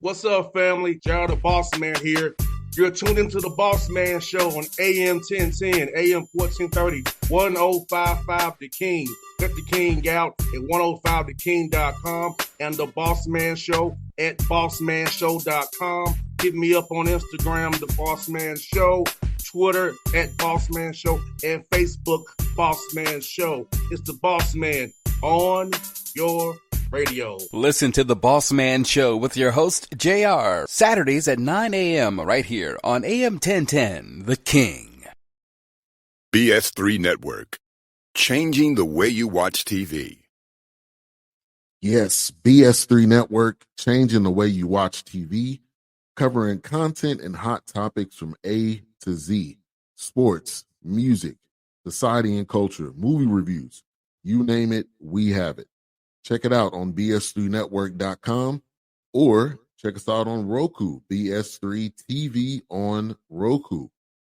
What's up, family? Gerald the Bossman here. You're tuned into the Bossman Show on AM 1010, AM 1430, 1055 The King. Let the King out at 105theking.com and the Bossman Show at bossmanshow.com. Hit me up on Instagram, The Bossman Show, Twitter at Bossman Show, and Facebook, Bossman Show. It's the Bossman on your radio. Listen to the Bossman Show with your host, JR, Saturdays at 9 a.m. right here on AM 1010, The King. BS3 Network, changing the way you watch TV. Yes, BS3 Network, changing the way you watch TV, covering content and hot topics from A to Z, sports, music, society and culture, movie reviews, you name it, we have it. Check it out on bs3network.com or check us out on Roku, BS3 TV on Roku,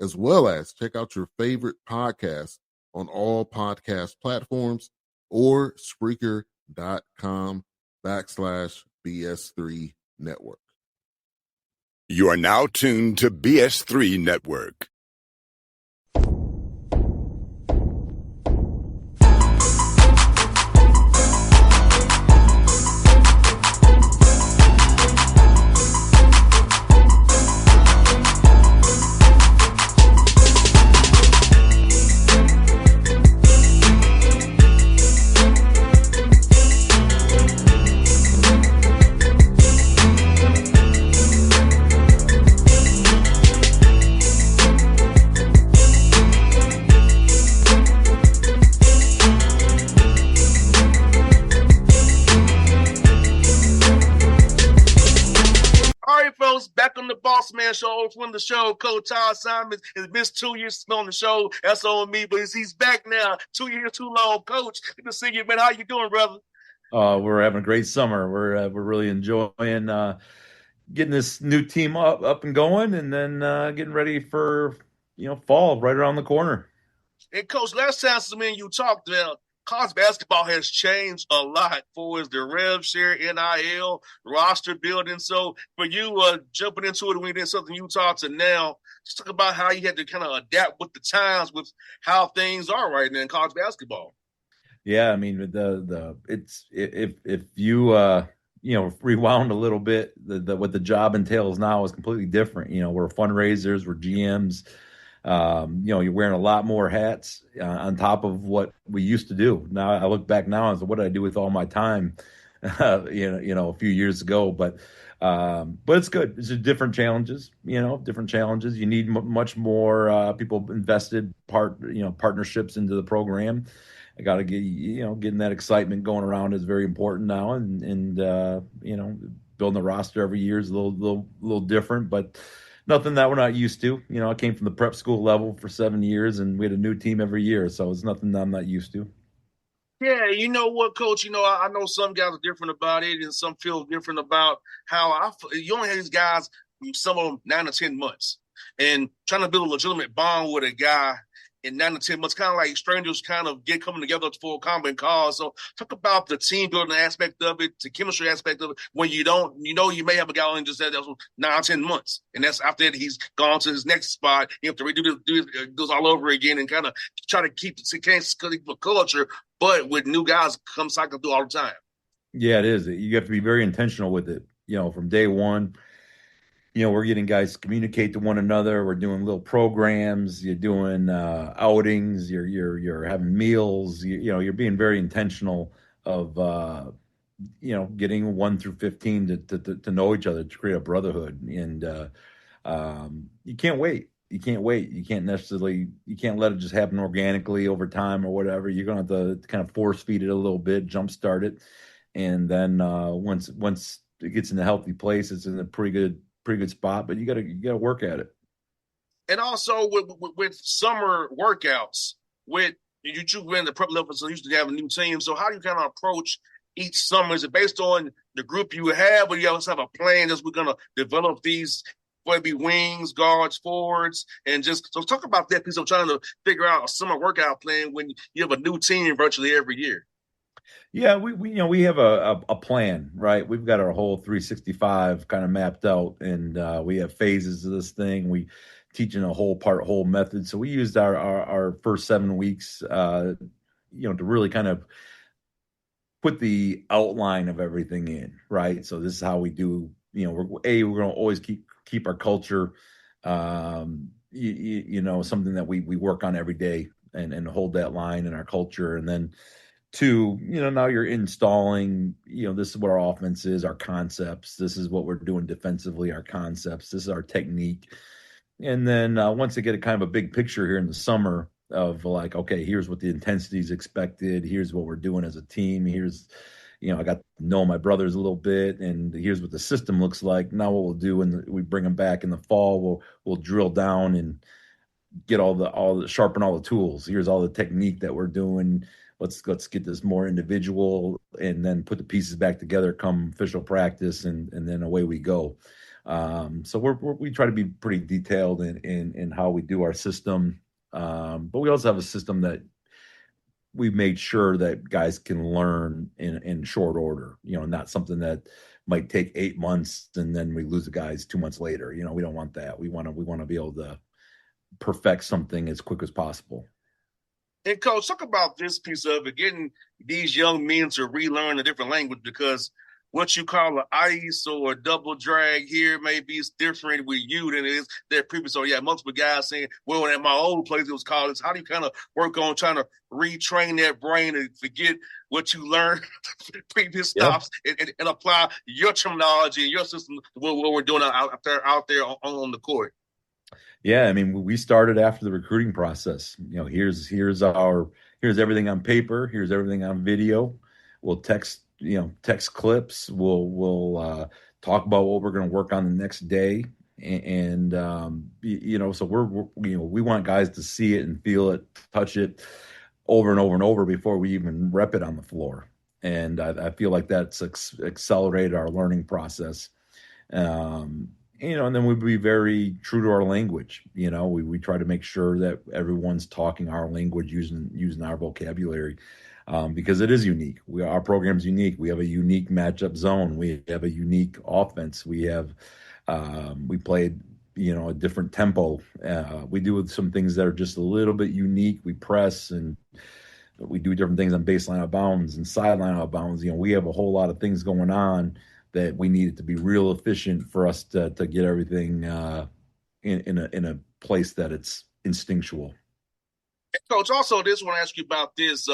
as well as check out your favorite podcast on all podcast platforms or Spreaker.com/BS3 Network. You are now tuned to BS3 Network. Back on the Bossman Show, from the show, Coach Todd Simon has missed 2 years on the show. That's on me, but he's back now. 2 years too long, Coach. Good to see you, man. How you doing, brother? We're having a great summer. We're really enjoying getting this new team up and going, and then getting ready for fall right around the corner. And Coach, last time me and you talked, college basketball has changed a lot for us, the rev share, NIL, roster building. So for you jumping into it when you did something you talked to now, just talk about how you had to kind of adapt with the times, with how things are right now in college basketball. Yeah, I mean it's if you rewound a little bit, what the job entails now is completely different. We're fundraisers, we're GMs. You're wearing a lot more hats on top of what we used to do. Now I look back now and say, what did I do with all my time? A few years ago, but it's good. It's just different challenges. You need much more people invested partnerships into the program. I got to get getting that excitement going around is very important now, and building the roster every year is a little different, but nothing that we're not used to. I came from the prep school level for 7 years, and we had a new team every year, so it's nothing that I'm not used to. Yeah, you know what, Coach? I know some guys are different about it, and some feel different about how you only have these guys, some of them 9 to 10 months, and trying to build a legitimate bond with a guy in 9 to 10 months, kind of like strangers kind of coming together for a common cause. So talk about the team building aspect of it, the chemistry aspect of it, when you you may have a guy and just said that was 9 or 10 months. And that's after that he's gone to his next spot. You have to redo this all over again and kind of try to keep the culture, but with new guys come cycle through all the time. Yeah, it is. You have to be very intentional with it, from day one. We're getting guys to communicate to one another. We're doing little programs. You're doing outings. You're having meals. You're being very intentional of getting 1 through 15 to know each other, to create a brotherhood. And you can't wait. You can't wait. You can't let it just happen organically over time or whatever. You're gonna have to kind of force feed it a little bit, jumpstart it, and then once it gets in a healthy place, it's in a pretty good spot, but you gotta work at it. And also with summer workouts, with you in the prep level, so you used to have a new team. So how do you kind of approach each summer? Is it based on the group you have, or you also have a plan as we're gonna develop these, whether it be wings, guards, forwards, and just so talk about that piece of trying to figure out a summer workout plan when you have a new team virtually every year. Yeah, we have a plan, right? We've got our whole 365 kind of mapped out, and we have phases of this thing. We teaching a whole method. So we used our first 7 weeks, to really kind of put the outline of everything in, right? So this is how we do. We're going to always keep our culture, something that we work on every day, and hold that line in our culture, and then two, now you're installing, this is what our offense is, our concepts. This is what we're doing defensively, our concepts. This is our technique. And then once they get a kind of a big picture here in the summer of like, okay, here's what the intensity is expected. Here's what we're doing as a team. Here's, I got to know my brothers a little bit, and here's what the system looks like. Now what we'll do when we bring them back in the fall, we'll drill down and get sharpen all the tools. Here's all the technique that we're doing. Let's get this more individual, and then put the pieces back together come official practice, and then away we go. So we try to be pretty detailed in how we do our system, but we also have a system that we made sure that guys can learn in short order. Not something that might take 8 months and then we lose the guys 2 months later. We don't want that. We want to be able to perfect something as quick as possible. And coach, talk about this piece of it, getting these young men to relearn a different language, because what you call an ice or a double drag here maybe it's different with you than it is their previous. So yeah, multiple guys saying, well, at my old place it was called this. How do you kind of work on trying to retrain that brain and forget what you learned previous stops, and apply your terminology and your system to what we're doing out there on the court? Yeah, I mean, we started after the recruiting process. Here's everything on paper. Here's everything on video. We'll text clips. We'll talk about what we're going to work on the next day, and so we want guys to see it and feel it, touch it over and over and over before we even rep it on the floor. And I feel like that's accelerated our learning process. And then we'd be very true to our language. We try to make sure that everyone's talking our language, using our vocabulary, because it is unique. Our program's unique. We have a unique matchup zone. We have a unique offense. We played, a different tempo. We do some things that are just a little bit unique. We press, and we do different things on baseline out of bounds and sideline out of bounds. We have a whole lot of things going on that we need it to be real efficient for us to get everything in a place that it's instinctual. Coach, also, this want to ask you about this.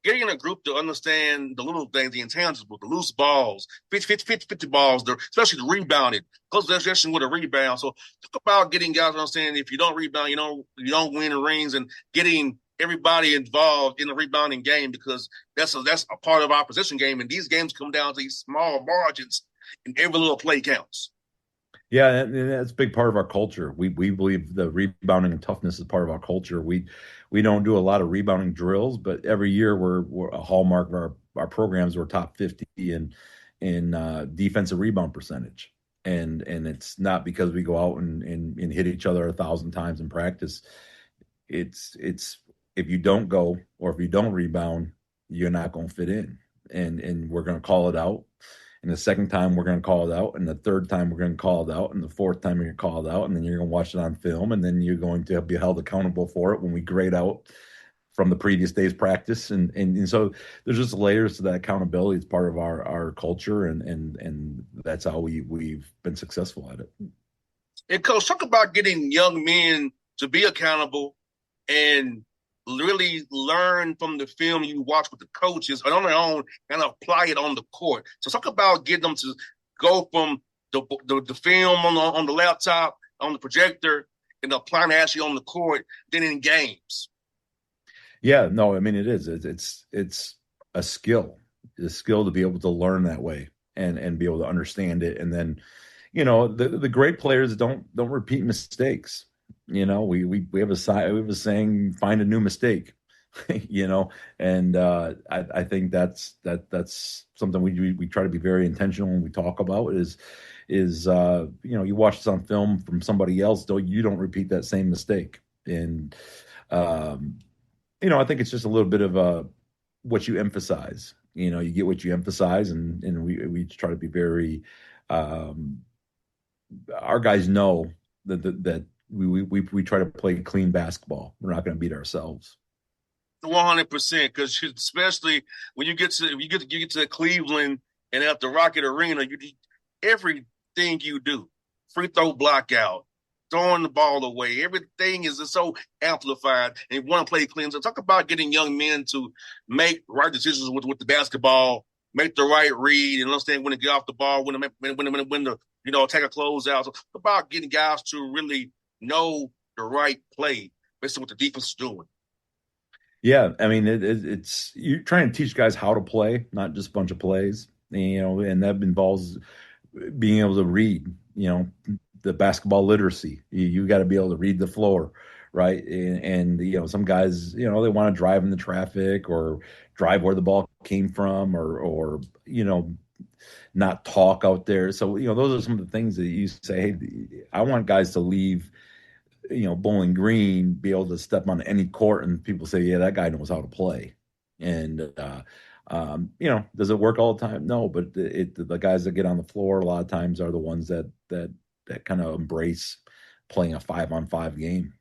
Getting a group to understand the little things, the intangible, the loose balls, 50 balls, especially the rebounding, close possession with a rebound. So talk about getting guys to understand if you don't rebound, you don't win the rings, and getting everybody involved in the rebounding game, because that's a part of our position game. And these games come down to these small margins, and every little play counts. Yeah, and that's a big part of our culture. We believe the rebounding and toughness is part of our culture. We don't do a lot of rebounding drills, but every year we're a hallmark of our programs. We're top 50 in defensive rebound percentage, and it's not because we go out and hit each other 1,000 times in practice. It's if you don't go, or if you don't rebound, you're not going to fit in, and we're going to call it out. And the second time we're going to call it out, and the third time we're going to call it out, and the fourth time you're going to call it out, and then you're going to watch it on film, and then you're going to be held accountable for it when we grade out from the previous day's practice. And so there's just layers to that accountability. It's part of our culture, and that's how we've been successful at it. And Coach, talk about getting young men to be accountable and really learn from the film you watch with the coaches and on their own, and apply it on the court. So talk about getting them to go from the film on the laptop, on the projector, and applying it actually on the court, then in games. Yeah, no, I mean, it is. It's a skill. It's a skill to be able to learn that way and be able to understand it. And then, the great players don't repeat mistakes. We have a saying, find a new mistake. And I think that's something we try to be very intentional when we talk about is you watch this on film from somebody else, you don't repeat that same mistake. And I think it's just a little bit of what you emphasize. You get what you emphasize, and we try to be very. Um, our guys know that we try to play clean basketball. We're not going to beat ourselves. 100%, because especially when you get to Cleveland and at the Rocket Arena, everything you do, free throw block out, throwing the ball away, everything is just so amplified. And you want to play clean. So talk about getting young men to make right decisions with the basketball, make the right read, and understand when to get off the ball, when to take a closeout. So talk about getting guys to really know the right play based on what the defense is doing. Yeah, I mean it's you're trying to teach guys how to play, not just a bunch of plays. And that involves being able to read. The basketball literacy. You got to be able to read the floor, right? And some guys, they want to drive in the traffic or drive where the ball came from, or not talk out there. So those are some of the things that you say. Hey, I want guys to leave Bowling Green, be able to step on any court and people say, yeah, that guy knows how to play. And, does it work all the time? No, but the guys that get on the floor a lot of times are the ones that kind of embrace playing a 5-on-5 game.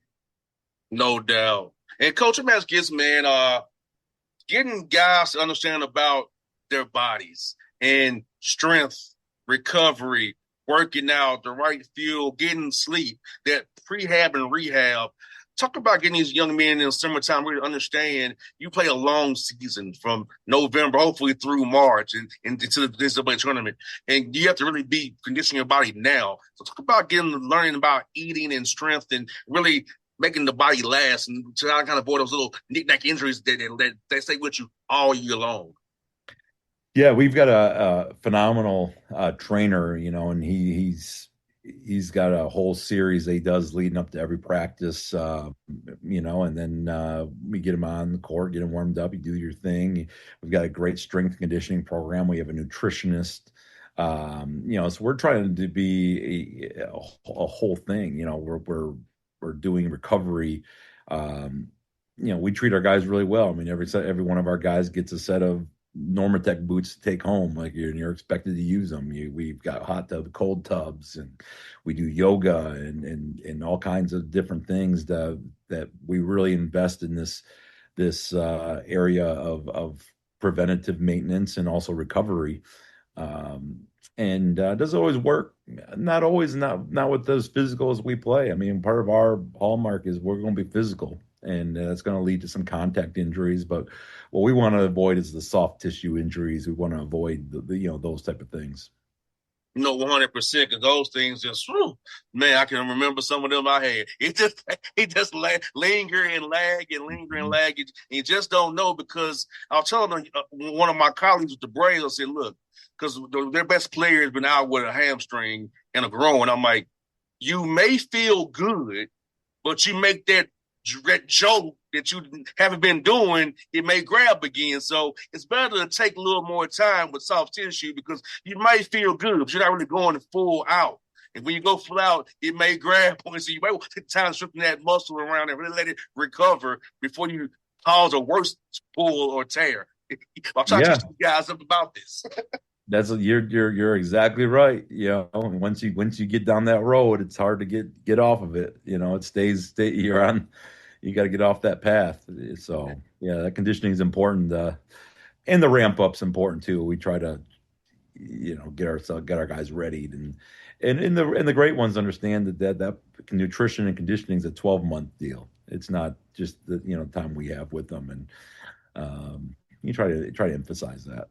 No doubt. And Coach, let me ask you this, man. Getting guys to understand about their bodies and strength, recovery, working out, the right fuel, getting sleep, that prehab and rehab. Talk about getting these young men in the summertime really understand you play a long season from November, hopefully through March and into the NCAA tournament. And you have to really be conditioning your body now. So talk about learning about eating and strength and really making the body last and to kind of avoid those little knick-knack injuries that stay with you all year long. Yeah, we've got a phenomenal trainer, and he's got a whole series that he does leading up to every practice, and then we get him on the court, get him warmed up, you do your thing. We've got a great strength conditioning program. We have a nutritionist, so we're trying to be a whole thing. We're doing recovery. We treat our guys really well. I mean, every one of our guys gets a set of Normatec boots to take home. Like you're expected to use them. We've got hot tub, cold tubs, and we do yoga and all kinds of different things that we really invest in this area of preventative maintenance and also recovery. And does it always work? Not always. Not with as physical as we play. I mean, part of our hallmark is we're going to be physical, and that's going to lead to some contact injuries. But what we want to avoid is the soft tissue injuries. We want to avoid those type of things. 100%, because those things just, man, I can remember some of them I had. It just linger and lag and linger and lag. And you just don't know, because I was telling one of my colleagues with the Braves, I said, look, because their best player has been out with a hamstring and a groin. I'm like, you may feel good, but you make that joke that you haven't been doing, it may grab again. So it's better to take a little more time with soft tissue, because you might feel good, but you're not really going full out. And when you go full out, it may grab points. So you might take time stripping that muscle around and really let it recover before you cause a worse pull or tear. I'm trying to teach you guys up about this. You're exactly right. Once you get down that road, it's hard to get off of it. It stays you're on. You got to get off that path. So yeah, that conditioning is important, and the ramp up's important too. We try to get our guys ready, and the great ones understand that nutrition and conditioning is a 12-month deal. It's not just the time we have with them, and you try to emphasize that.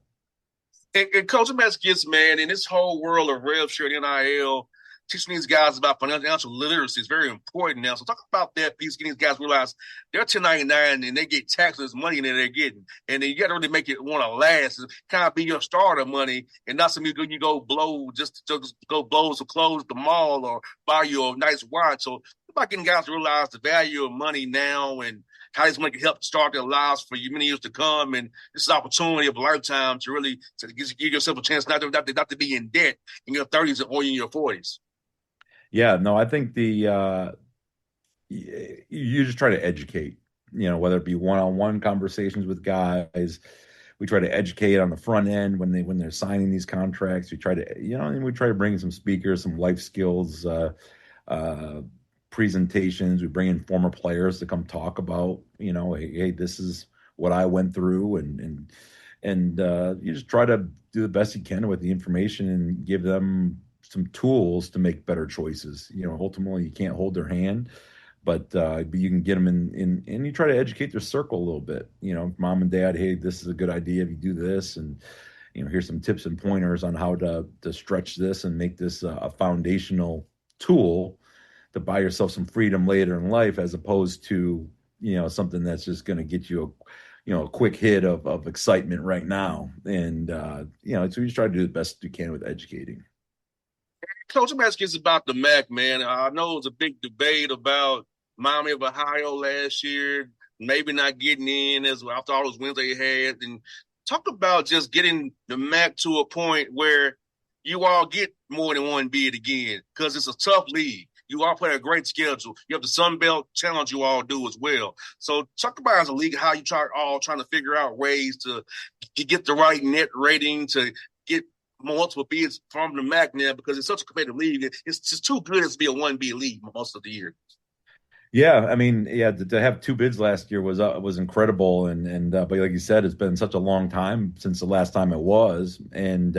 And Coach, I'm asking this, man, in this whole world of rev share and NIL, teaching these guys about financial literacy is very important now. So talk about that piece, getting these guys realize they're 1099 and they get taxed as money that they're getting. And then you got to really make it want to last, kind of be your starter money, and not some you go blow just to go blow some clothes at the mall or buy you a nice watch. So about getting guys to realize the value of money now and how this money can help start their lives for many years to come. And this is an opportunity of a lifetime to really give yourself a chance not to be in debt in your 30s or in your 40s. Yeah, no, I think you just try to educate. whether it be one-on-one conversations with guys. We try to educate on the front end when they're signing these contracts. We try to, and we try to bring in some speakers, some life skills, uh, presentations. We bring in former players to come talk about, hey, this is what I went through, and you just try to do the best you can with the information and give them some tools to make better choices. Ultimately, you can't hold their hand, but you can get them in, and you try to educate their circle a little bit. Mom and dad, hey, this is a good idea if you do this, and here's some tips and pointers on how to stretch this and make this a foundational tool to buy yourself some freedom later in life, as opposed to something that's just going to get you a quick hit of excitement right now. And so you just try to do the best you can with educating. Coach, I'm asking you about the MAC, man. I know it was a big debate about Miami of Ohio last year, maybe not getting in as well after all those wins they had. And talk about just getting the MAC to a point where you all get more than one bid again, because it's a tough league. You all play a great schedule. You have the Sun Belt Challenge you all do as well. So talk about as a league how you trying to figure out ways to get the right net rating, to get multiple bids from the MAC now, because it's such a competitive league. It's just too good to be a 1B league most of the year. Yeah, I mean, yeah, to have two bids last year was incredible, and but like you said, it's been such a long time since the last time it was, and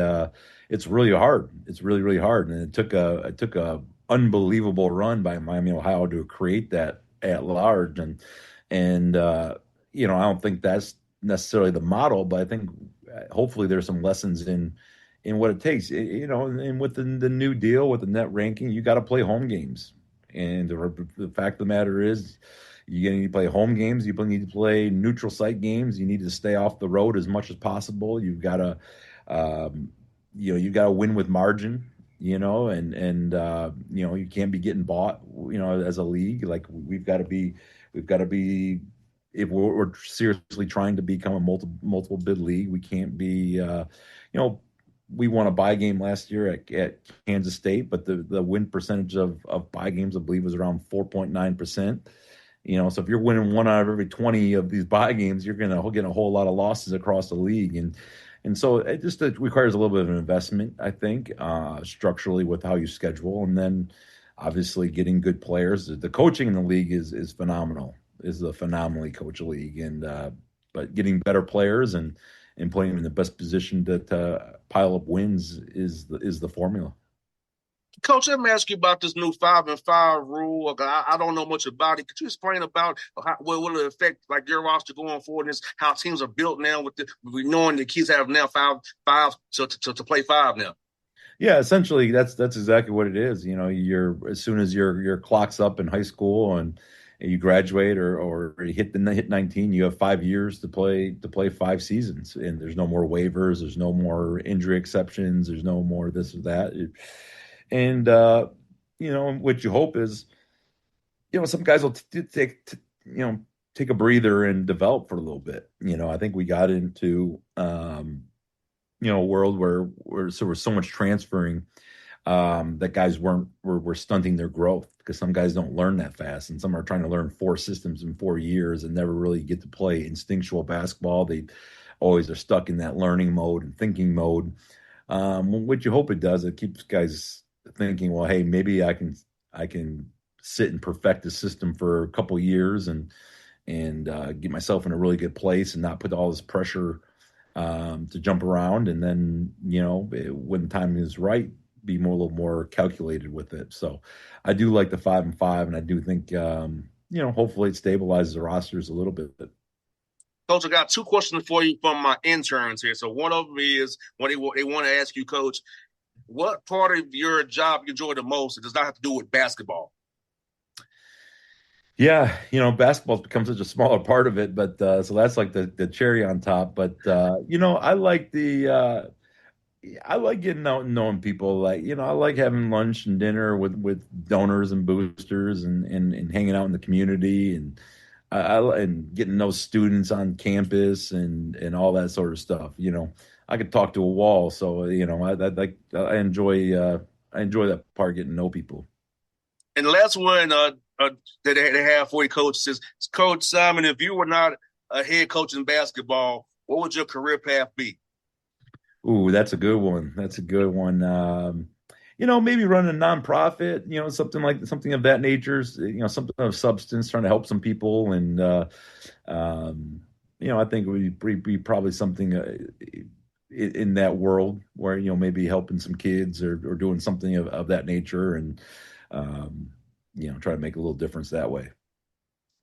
it's really hard. It's really really hard, and it took a unbelievable run by Miami, Ohio, to create that at large, and I don't think that's necessarily the model, but I think hopefully there's some lessons in what it takes. And with the new deal with the net ranking, you got to play home games. And the fact of the matter is, you need to play home games. You need to play neutral site games. You need to stay off the road as much as possible. You've got to, you got to win with margin. And you can't be getting bought. As a league, like we've got to be. If we're seriously trying to become a multiple bid league, we can't be. We won a bye game last year at Kansas State, but the win percentage of bye games, I believe, was around 4.9%. So if you're winning one out of every 20 of these bye games, you're going to get a whole lot of losses across the league. And so it requires a little bit of an investment, I think, structurally with how you schedule. And then obviously getting good players. The coaching in the league is phenomenal. Is a phenomenally coached league. But getting better players and putting them in the best position to pile up wins is the formula. Coach, let me ask you about this new 5-and-5 rule. I don't know much about it. Could you explain about what will it affect, like your roster going forward, and how teams are built now with knowing the kids have now five to play five now? Yeah, essentially that's exactly what it is. You're as soon as your clock's up in high school and you graduate or you hit 19, you have 5 years to play 5 seasons, and there's no more waivers, there's no more injury exceptions, there's no more this or that. And what you hope is, some guys will take a breather and develop for a little bit. I think we got into a world where there was so much transferring that guys were stunting their growth, because some guys don't learn that fast, and some are trying to learn 4 systems in 4 years and never really get to play instinctual basketball. They always are stuck in that learning mode and thinking mode. What you hope it does, it keeps guys thinking, well, hey, maybe I can sit and perfect the system for a couple years and get myself in a really good place and not put all this pressure to jump around, and then when the time is right, be a little more calculated with it. So I do like the 5-and-5, and I do think hopefully it stabilizes the rosters a little bit. Coach, I got 2 questions for you from my interns here. So one of them is when they want to ask you, Coach, what part of your job you enjoy the most? It does not have to do with basketball. Yeah, basketball's become such a smaller part of it, but so that's like the cherry on top. But I like getting out and knowing people. Like, I like having lunch and dinner with donors and boosters and hanging out in the community, and and getting those students on campus and all that sort of stuff. I could talk to a wall, so I enjoy that part, getting to know people. And the last one, that they have for you, Coach. Says, Coach Simon, if you were not a head coach in basketball, what would your career path be? Ooh, that's a good one. That's a good one. Maybe run a nonprofit, something of that nature, something of substance, trying to help some people. And, I think it would be probably something in that world where, maybe helping some kids or doing something of that nature and, try to make a little difference that way.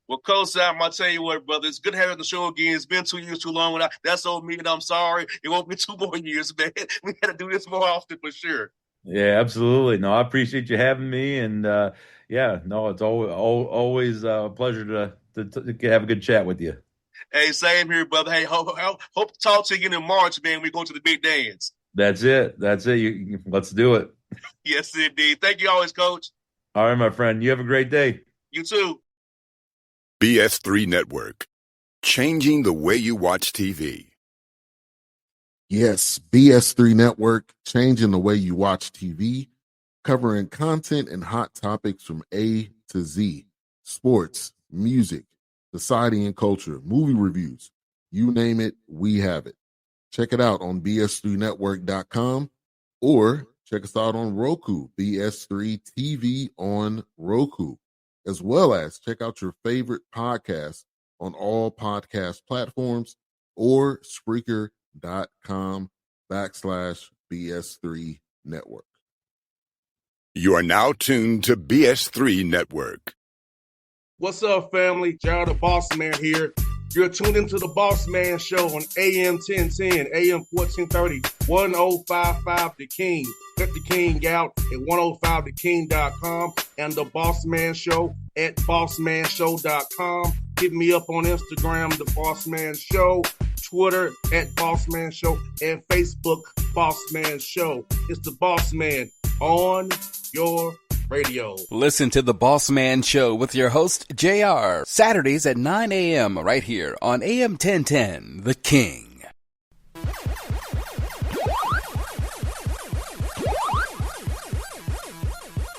Well, Coach Sam, I'll tell you what, brother, it's good having the show again. It's been 2 years too long. That's on me, and I'm sorry. It won't be 2 more years, man. We got to do this more often for sure. Yeah, absolutely. No, I appreciate you having me. And it's always a pleasure to have a good chat with you. Hey, same here, brother. Hey, hope to talk to you again in March, man. We go to the big dance. That's it. Let's do it. Yes, indeed. Thank you always, Coach. All right, my friend. You have a great day. You too. BS3 Network, changing the way you watch TV. Yes, BS3 Network, changing the way you watch TV, covering content and hot topics from A to Z, sports, music, society and culture, movie reviews, you name it, we have it. Check it out on bs3network.com or check us out on Roku, BS3 TV on Roku, as well as check out your favorite podcast on all podcast platforms or Spreaker.com/BS3 Network. You are now tuned to BS3 Network. What's up, family? Jared the Bossman here. You're tuned into the Bossman Show on AM 1010, AM 1430, 1055 The King. Let the King out at 105theking.com and the Bossman Show at bossmanshow.com. Hit me up on Instagram, The Bossman Show, Twitter at Bossman Show, and Facebook, Bossman Show. It's the Bossman on your radio. Listen to The Bossman Show with your host, JR, Saturdays at 9 a.m. right here on AM 1010, The King.